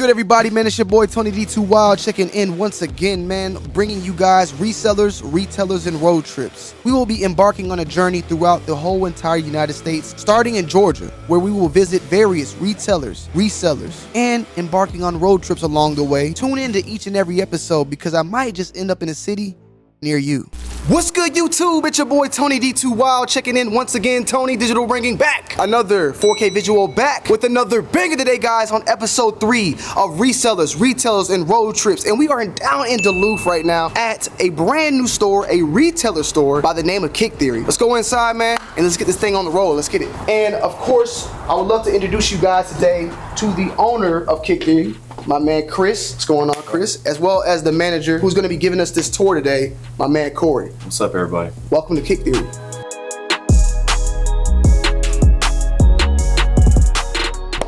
good, everybody, man? It's your boy Tony D2 Wild checking in once again, man, bringing you guys resellers, retailers, and road trips. We will be embarking on a journey throughout the whole entire United States, starting in Georgia, where we will visit various retailers, resellers, and embarking on road trips along the way. Tune in to each and every episode because I might just end up in a city near you. What's good, YouTube? It's your boy Tony D2 Wild checking in once again. Tony Digital bringing back another 4K visual, back with another banger today, guys, on episode 3 of resellers, retailers, and road trips. And we are down in Duluth right now at a brand new store, a retailer store by the name of Kick Theory. Let's go inside, man, and let's get this thing on the roll. Let's get it. And of course, I would love to introduce you guys today to the owner of Kick Theory, my man Chris. What's going on, Chris? As well as the manager who's going to be giving us this tour today, my man Corey. What's up, everybody? Welcome to Kick Theory.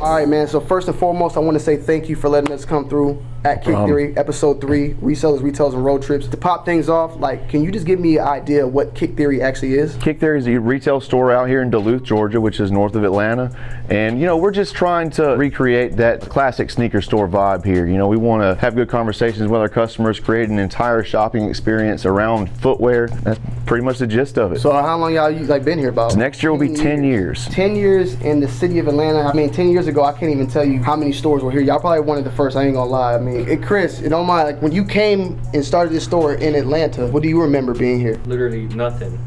All right, man, so first and foremost, I want to say thank you for letting us come through at Kick Theory, episode 3, resellers, retailers, and road trips. To pop things off, like, can you just give me an idea of what Kick Theory actually is? Kick Theory is a retail store out here in Duluth, Georgia, which is north of Atlanta. And, you know, we're just trying to recreate that classic sneaker store vibe here. You know, we want to have good conversations with our customers, create an entire shopping experience around footwear. That's pretty much the gist of it. So how long y'all been here about? Next year will be 10 years. 10 years in the city of Atlanta. I mean, 10 years ago, I can't even tell you how many stores were here. Y'all probably one of the first, I ain't gonna lie. I mean, Chris, you don't mind, like, when you came and started this store in Atlanta, what do you remember being here? Literally nothing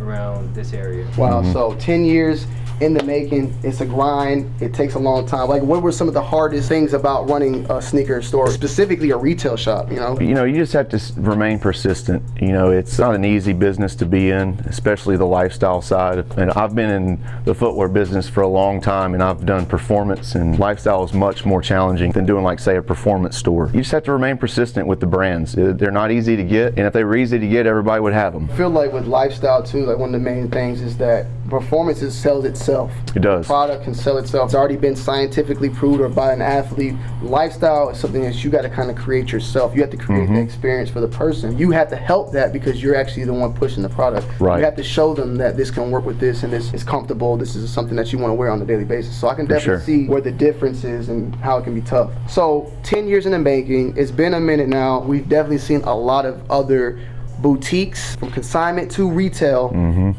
around this area. Wow, so 10 years in the making. It's a grind. It takes a long time. Like, what were some of the hardest things about running a sneaker store, specifically a retail shop, you know? You know, you just have to remain persistent. You know, it's not an easy business to be in, especially the lifestyle side. And I've been in the footwear business for a long time, and I've done performance, and lifestyle is much more challenging than doing, like, say, a performance store. You just have to remain persistent with the brands. They're not easy to get, and if they were easy to get, everybody would have them. I feel like with lifestyle too, like, one of the main things is that performance sells itself. It does. The product can sell itself. It's already been scientifically proved or by an athlete. Lifestyle is something that you got to kind of create yourself. You have to create the experience for the person. You have to help that because you're actually the one pushing the product. Right. You have to show them that this can work with this and this is comfortable. This is something that you want to wear on a daily basis. So I can definitely see where the difference is and how it can be tough. So 10 years in the making. It's been a minute now. We've definitely seen a lot of other boutiques, from consignment to retail,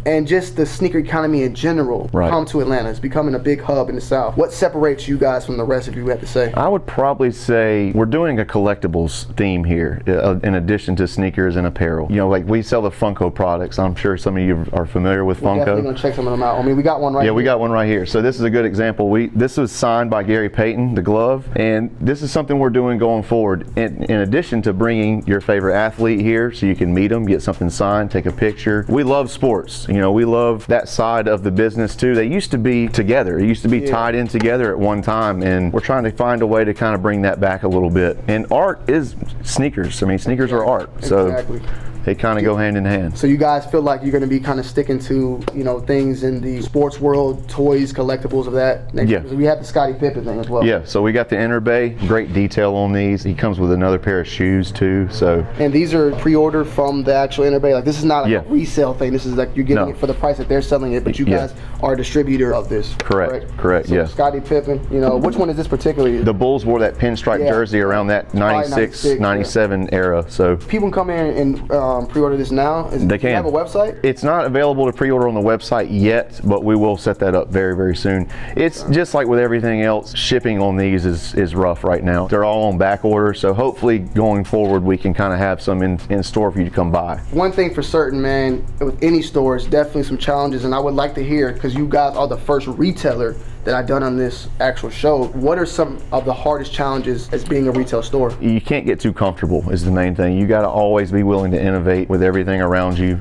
and just the sneaker economy in general come to Atlanta. It's becoming a big hub in the South. What separates you guys from the rest, if you have to say? I would probably say we're doing a collectibles theme here, in addition to sneakers and apparel. You know, like, we sell the Funko products. I'm sure some of you are familiar with Funko. We're definitely gonna check some of them out. I mean, we got one right here. Yeah, we got one right here. So this is a good example. This was signed by Gary Payton, the glove, and this is something we're doing going forward. In addition to bringing your favorite athlete here so you can meet them, get something signed, take a picture. We love sports. You know, we love that side of the business too. They used to be together. It used to be tied in together at one time, and we're trying to find a way to kind of bring that back a little bit. And art is sneakers. I mean, sneakers are art. So they kind of go hand in hand. So you guys feel like you're going to be kind of sticking to, you know, things in the sports world, toys, collectibles of that? Yeah. We have the Scottie Pippen thing as well. Yeah, so we got the Inner Bay. Great detail on these. He comes with another pair of shoes too. So. And these are pre-ordered from the actual Inner Bay. Like, this is not like a resale thing. This is like you're getting it for the price that they're selling it, but you guys are a distributor of this. Correct. So yeah. Scottie Pippen, you know, which one is this particularly? The Bulls wore that pinstripe jersey around that 96, 97 era. So people can come in and pre-order this now. They can. Do you have a website? It's not available to pre-order on the website yet, but we will set that up very, very soon. It's just like with everything else, shipping on these is rough right now. They're all on back order, so hopefully going forward we can kind of have some in store for you to come buy. One thing for certain, man, with any store, it's definitely some challenges, and I would like to hear, because you guys are the first retailer that I've done on this actual show, what are some of the hardest challenges as being a retail store? You can't get too comfortable is the main thing. You got to always be willing to innovate with everything around you.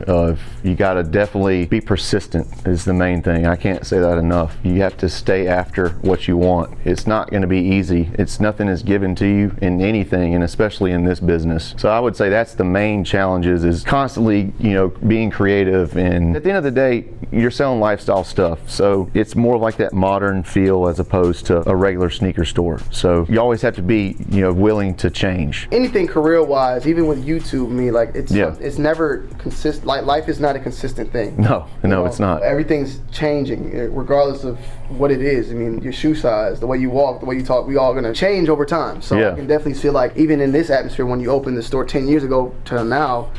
You got to definitely be persistent is the main thing. I can't say that enough. You have to stay after what you want. It's not going to be easy. Nothing is given to you in anything, and especially in this business. So I would say that's the main challenges, is constantly, you know, being creative. And at the end of the day, you're selling lifestyle stuff, so it's more like that modern feel as opposed to a regular sneaker store. So you always have to be, you know, willing to change. Anything career-wise, even with YouTube, I mean, like, it's never consistent. Like, life is not a consistent thing. No, it's not. Everything's changing, regardless of what it is. I mean, your shoe size, the way you walk, the way you talk, we all gonna change over time. So I can definitely feel like even in this atmosphere, when you opened the store 10 years ago to now,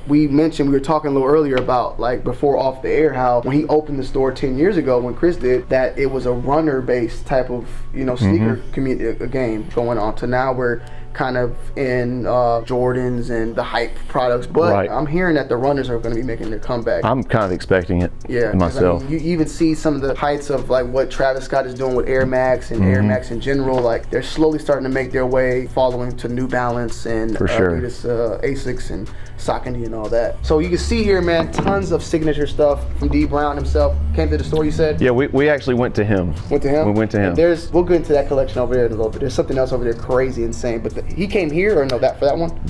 we were talking a little earlier about like before off the air how when he opened the store 10 years ago, when Chris did, that it was a runner-based type of sneaker community game going on to now we're kind of in Jordans and the hype products, but I'm hearing that the runners are going to be making their comeback. I'm kind of expecting it myself. I mean, you even see some of the heights of like what Travis Scott is doing with Air Max and Air Max in general. Like they're slowly starting to make their way, following to New Balance and Adidas, Asics and Saucony and all that. So you can see here, man, tons of signature stuff from D Brown himself. Came to the store, you said? Yeah, we actually went to him. Went to him? We went to him. We'll get into that collection over there in a little bit. There's something else over there crazy, insane. But he came here, or no, for that one?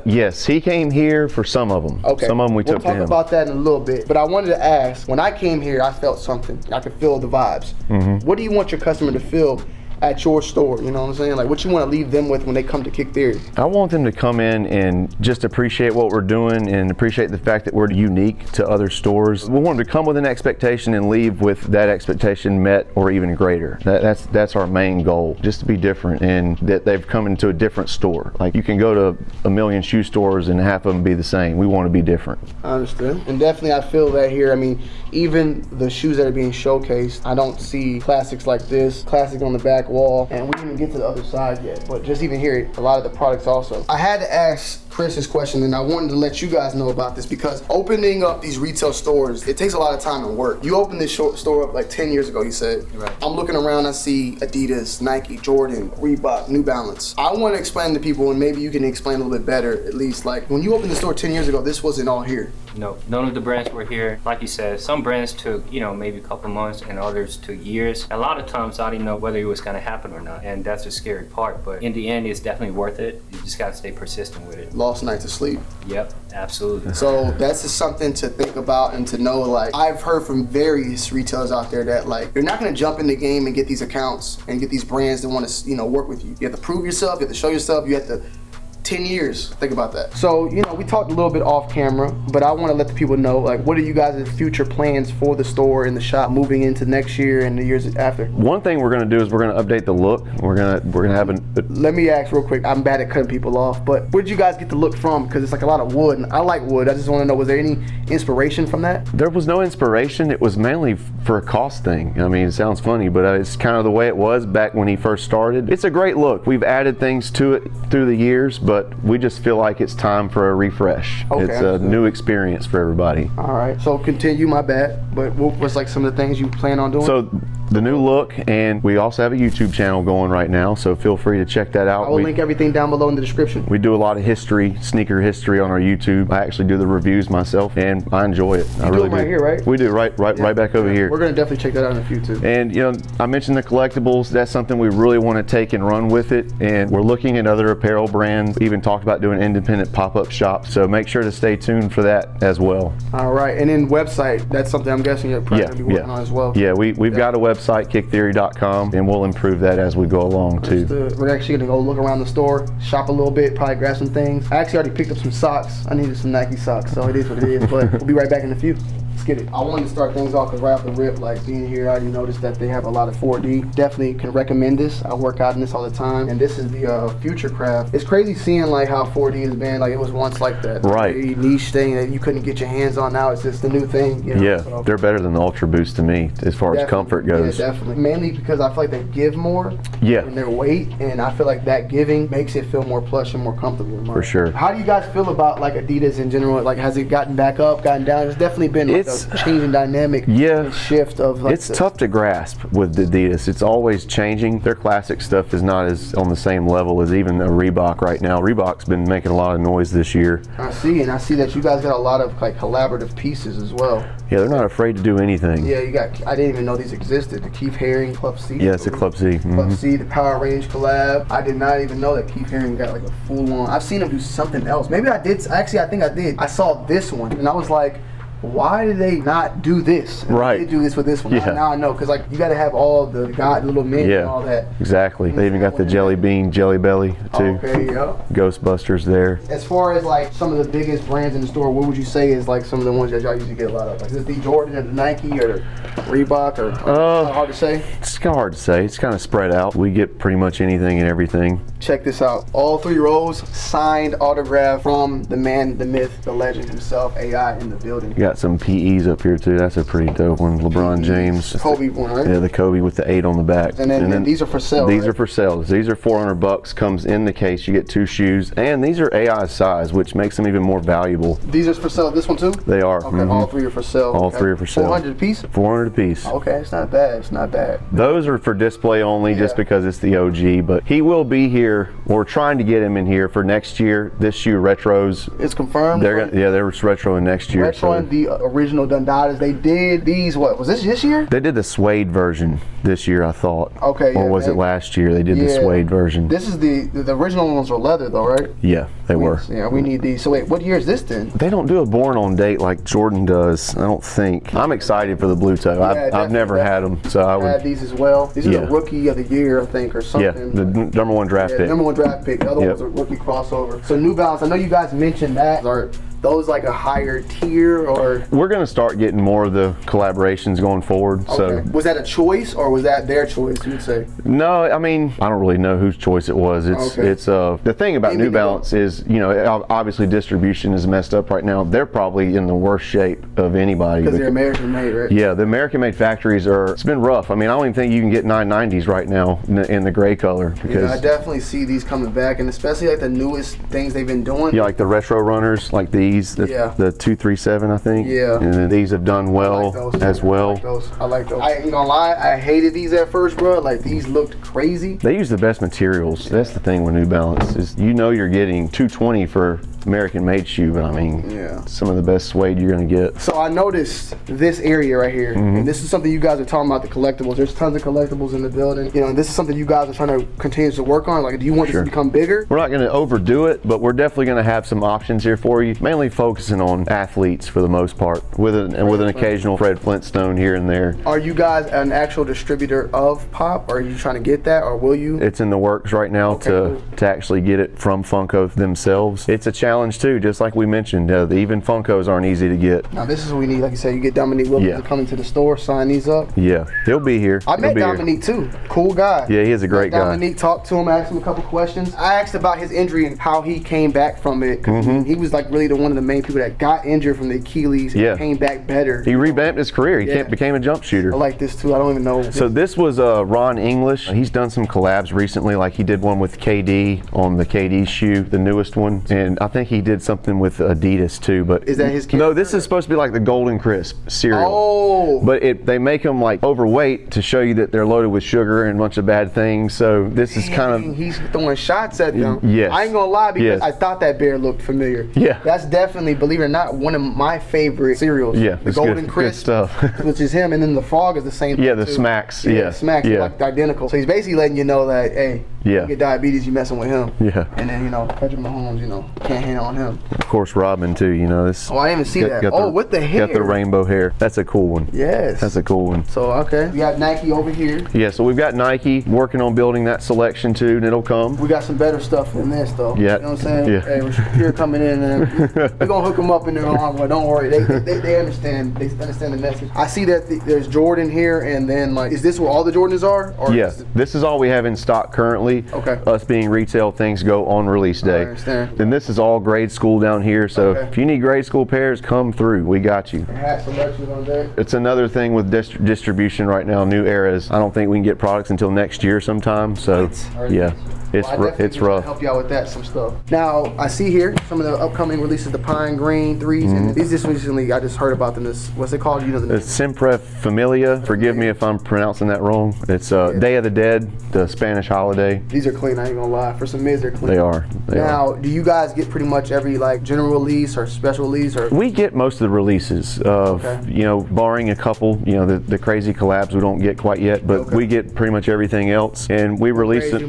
Yes, he came here for some of them. Okay. Some of them we took to him. We'll talk about that in a little bit. But I wanted to ask, when I came here, I felt something. I could feel the vibes. What do you want your customer to feel at your store? You know what I'm saying? Like, what you want to leave them with when they come to Kick Theory? I want them to come in and just appreciate what we're doing and appreciate the fact that we're unique to other stores. We want them to come with an expectation and leave with that expectation met or even greater. That's our main goal, just to be different and that they've come into a different store. Like, you can go to a million shoe stores and half of them be the same. We want to be different. I understand. And definitely I feel that here. I mean, even the shoes that are being showcased, I don't see classics like this, classic on the back wall, and we didn't even get to the other side yet, but just even here, a lot of the products also. I had to ask Chris this question, and I wanted to let you guys know about this because opening up these retail stores, it takes a lot of time and work. You opened this store up like 10 years ago, you said. Right. I'm looking around, I see Adidas, Nike, Jordan, Reebok, New Balance. I want to explain to people, and maybe you can explain a little bit better, at least, like when you opened the store 10 years ago, this wasn't all here. No, none of the brands were here. Like you said, some brands took, maybe a couple months and others took years. A lot of times I didn't know whether it was going to happen or not. And that's the scary part. But in the end, it's definitely worth it. You just got to stay persistent with it. Lost nights of sleep. Yep, absolutely. So that's just something to think about and to know. Like, I've heard from various retailers out there that like, you're not going to jump in the game and get these accounts and get these brands that want to, work with you. You have to prove yourself. You have to show yourself. You have to 10 years. Think about that. So, we talked a little bit off camera, but I want to let the people know, like, what are you guys' future plans for the store and the shop moving into next year and the years after? One thing we're going to do is we're going to update the look. We're going to have Let me ask real quick. I'm bad at cutting people off, but where did you guys get the look from? Because it's like a lot of wood, and I like wood. I just want to know, was there any inspiration from that? There was no inspiration. It was mainly for a cost thing. I mean, it sounds funny, but it's kind of the way it was back when he first started. It's a great look. We've added things to it through the years, but we just feel like it's time for a refresh. Okay, it's a new experience for everybody. All right, so continue, my bad, but what was like some of the things you plan on doing? So the new look, and we also have a YouTube channel going right now, so feel free to check that out. I will link everything down below in the description. We do a lot of sneaker history on our YouTube. I actually do the reviews myself, and I enjoy it. I really do. Right here, right? We do, right back over here. We're gonna definitely check that out in a few too. And I mentioned the collectibles. That's something we really want to take and run with it, and we're looking at other apparel brands. We even talked about doing independent pop-up shops, so make sure to stay tuned for that as well. All right, and then website, that's something I'm guessing you're probably gonna be working on as well. Yeah, we've got a website, kicktheory.com, and we'll improve that as we go along too. We're actually gonna go look around the store, shop a little bit, probably grab some things. I actually already picked up some socks. I needed some Nike socks, so it is what it is, but we'll be right back in a few. Let's get it. I wanted to start things off because right off the rip, like being here, I already noticed that they have a lot of 4D. Definitely can recommend this. I work out in this all the time, and this is the Future Craft. It's crazy seeing like how 4D has been. Like it was once like that very niche thing that you couldn't get your hands on. Now it's just the new thing. Yeah, so, they're better than the Ultra Boost to me as far as comfort goes. Yeah, definitely. Mainly because I feel like they give more in their weight, and I feel like that giving makes it feel more plush and more comfortable. For sure. How do you guys feel about like Adidas in general? Like, has it gotten back up, gotten down? It's definitely been like a changing dynamic shift of like it's tough to grasp with Adidas. It's always changing. Their classic stuff is not as on the same level as even a Reebok right now. Reebok's been making a lot of noise this year. I see that you guys got a lot of like collaborative pieces as well. Yeah, they're not afraid to do anything. Yeah, I didn't even know these existed. The Keith Haring Club C. Yeah, it's a Club C. Club C, the Power Range collab. I did not even know that Keith Haring got like a full on. I've seen him do something else. Maybe I did. Actually, I think I did. I saw this one and I was like, why did they not do this? And Right. They do this with this one. Yeah. Now I know, because like you got to have all the little men and all that. Exactly. They even got the jelly bean, jelly belly too. Okay, yeah. Ghostbusters there. As far as like some of the biggest brands in the store, what would you say is like some of the ones that y'all usually get a lot of? Like is it the Jordan or the Nike or the Reebok or hard to say? It's kind of hard to say. It's kind of spread out. We get pretty much anything and everything. Check this out. All 3 rows signed autograph from the man, the myth, the legend himself, AI in the building. You got some PEs up here too. That's a pretty dope one. LeBron James. Kobe one, right? Yeah, the Kobe with the 8 on the back. And then these are for sale. These right? are for sale. These are $400. Comes in the case. You get 2 shoes, and these are AI size, which makes them even more valuable. These are for sale. This one too? They are. Okay, all 3 are for sale. All 3 are for sale. 400 a piece? 400 a piece. Okay, it's not bad. It's not bad. Those are for display only, just because it's the OG. But he will be here. We're trying to get him in here for next year. This shoe retros. It's confirmed. They're gonna, they're retroing next year. Retroing the original Dundadas. They did these. What was this year? They did the suede version this year, I thought. Okay. Or was it last year? They did the suede version. This is the original ones were leather though, right? Yeah, they were. Yeah, we need these. So wait, what year is this then? They don't do a born on date like Jordan does, I don't think. I'm excited for the blue toe. I've never had them, so I would. Had these as well. These are the rookie of the year, I think, or something. Yeah, the number 1 draft pick. Number 1 draft pick. The other ones are rookie crossover. So New Balance, I know you guys mentioned that. Are those like a higher tier or? We're going to start getting more of the collaborations going forward. Okay. So was that a choice or was that their choice, you'd say? No, I mean, I don't really know whose choice it was. It's the thing about New Balance is, you know, obviously distribution is messed up right now. They're probably in the worst shape of anybody. Because they're American made, right? Yeah, the American made factories it's been rough. I mean, I don't even think you can get 990s right now in the gray color. Because I definitely see these coming back, and especially like the newest things they've been doing. Yeah, like the retro runners, like these, the 237, I think. Yeah. And then these have done well as well. I like those. I ain't gonna lie, I hated these at first, bro. Like these looked crazy. They use the best materials. That's the thing with New Balance is you're getting $220 for American made shoe, but I mean, some of the best suede you're gonna get. So I noticed this area right here, and this is something you guys are talking about, the collectibles. There's tons of collectibles in the building. You know, and this is something you guys are trying to continue to work on. Like, do you want this to become bigger? We're not gonna overdo it, but we're definitely gonna have some options here for you. Mainly focusing on athletes for the most part, with an occasional Fred Flintstone here and there. Are you guys an actual distributor of Pop? Or are you trying to get that, or will you? It's in the works right now to actually get it from Funko themselves. It's a challenge too, just like we mentioned. Even Funkos aren't easy to get. Now this is what we need. Like you said, you get Dominique Wilkins to come into the store, sign these up. Yeah, he'll be here. I met Dominique too. Cool guy. Yeah, he is a great guy. Dominique, talked to him, asked him a couple questions. I asked about his injury and how he came back from it. He was like really one of the main people that got injured from the Achilles and came back better. He revamped his career. He became a jump shooter. I like this too. I don't even know. So this was Ron English. He's done some collabs recently. Like he did one with KD on the KD shoe, the newest one, and I think he did something with Adidas too. But is that his character? No, this is supposed to be like the Golden Crisp cereal. Oh. But they make them like overweight to show you that they're loaded with sugar and a bunch of bad things. So this is kind of he's throwing shots at them. Yes. I ain't gonna lie because I thought that bear looked familiar. Yeah. That's definitely, believe it or not, one of my favorite cereals. Yeah. The Golden Crisp stuff. which is him, and then the Frog is the same thing. Yeah, the too. Smacks. Smacks are like identical. So he's basically letting you know that, hey, you get diabetes, you messing with him. Yeah. And then, Patrick Mahomes, can't hang on him. Of course, Rodman too, this. Oh, I didn't even see that. With the hair. Got the rainbow hair. That's a cool one. Yes. That's a cool one. So, okay. We got Nike over here. Yeah, so we've got Nike working on building that selection too, and it'll come. We got some better stuff than this, though. Yeah. You know what I'm saying? Yeah. Hey, we're here coming in, and we're going to hook them up in there. Don't worry. They understand. They understand the message. I see that there's Jordan here, and then, is this where all the Jordans are? Or yes. This is all we have in stock currently. Okay. Us being retail, things go on release day. I understand. Then this is all grade school down here, so if you need grade school pairs, come through. We got you. Hat selections on there. It's another thing with distribution right now, new eras. I don't think we can get products until next year sometime, so yeah. It's rough. Help you out with that, some stuff. Now, I see here some of the upcoming releases, the Pine Green 3s, and these just recently, I just heard about them. What's it called? It's Sempre Familia. Forgive me if I'm pronouncing that wrong. It's Day of the Dead, the Spanish holiday. These are clean, I ain't gonna lie. For some mids, they're clean. They are. Now, do you guys get pretty much every general release or special release? Or we get most of the releases, barring a couple, the crazy collabs we don't get quite yet, but we get pretty much everything else, and we release it.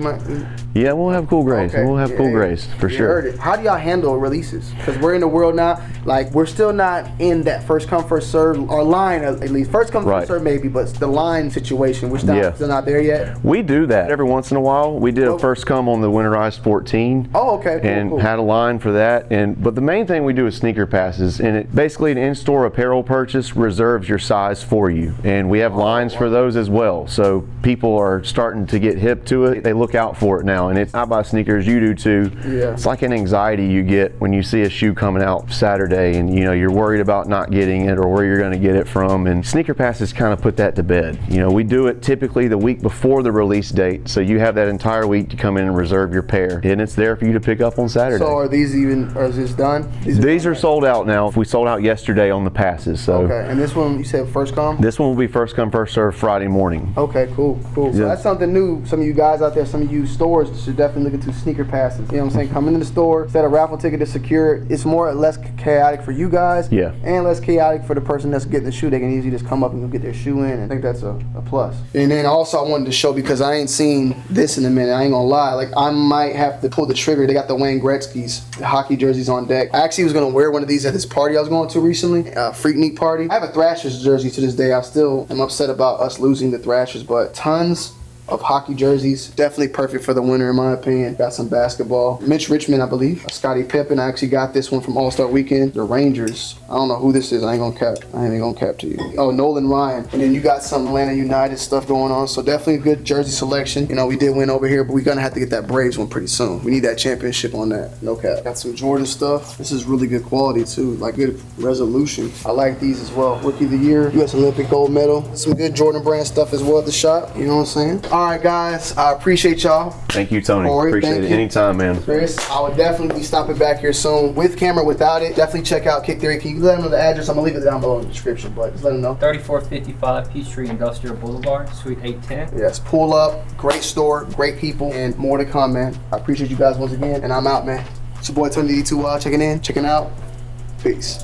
Yeah, we'll have cool grays. Okay. We'll have cool Yeah. grays for You sure. heard it. How do y'all handle releases? Because we're in the world now, like we're still not in that first come first serve, or line at least. First come Right. first serve maybe, but the line situation, we're still, Yeah. still not there yet. We do that every once in a while. We did a first come on the winterized 14. Oh, okay. Cool, And cool. had a line for that. But the main thing we do is sneaker passes, and it basically an in-store apparel purchase reserves your size for you, and we have lines for those as well. So people are starting to get hip to it. They look out for it now, and I buy sneakers, you do too. Yeah. It's like an anxiety you get when you see a shoe coming out Saturday, and you're worried about not getting it or where you're going to get it from. And sneaker passes kind of put that to bed. We do it typically the week before the release date, so you have that entire week to come in and reserve your pair, and it's there for you to pick up on Saturday. So are these even, or is this done? These are sold out now. We sold out yesterday on the passes. So Okay, and this one you said first come? this one will be first come first serve Friday morning. Okay, cool. So Yeah. that's something new. Some of you guys out there, some of you stores should definitely look into sneaker passes. You know what I'm saying? Come into the store, set a raffle ticket to secure it. It's more or less chaotic for you guys, Yeah. and less chaotic for the person that's getting the shoe. They can easily just come up and get their shoe in, and I think that's a plus. And then also I wanted to show, because I ain't seen this in a minute, I ain't gonna lie, like I might have to pull the trigger. They got the Wayne Gretzky's, the hockey jerseys on deck. I actually was gonna wear one of these at this party I was going to recently, Freaknik party. I have a Thrashers jersey to this day. I still am upset about us losing the Thrashers, but tons of hockey jerseys. Definitely perfect for the winter in my opinion. Got some basketball. Mitch Richmond, I believe. Scottie Pippen. I actually got this one from All-Star Weekend. The Rangers. I don't know who this is. I ain't gonna cap to you. Oh, Nolan Ryan. And then you got some Atlanta United stuff going on. So definitely a good jersey selection. We did win over here, but we're gonna have to get that Braves one pretty soon. We need that championship on that. No cap. Got some Jordan stuff. This is really good quality too. Like good resolution. I like these as well. Rookie of the Year. U.S. Olympic gold medal. Some good Jordan brand stuff as well at the shop. You know what I'm saying? All right, guys. I appreciate y'all. Thank you, Tony. Corey, Appreciate thank it. you. Anytime, man. Chris, I would definitely be stopping back here soon with camera, without it. Definitely check out Kick Theory. Can you let them know the address? I'm gonna leave it down below in the description, but just let them know. 3455 Peachtree Industrial Boulevard, Suite 810. Yes, pull up. Great store, great people, and more to come, man. I appreciate you guys once again, and I'm out, man. It's your boy Tony D2 Wild checking out. Peace.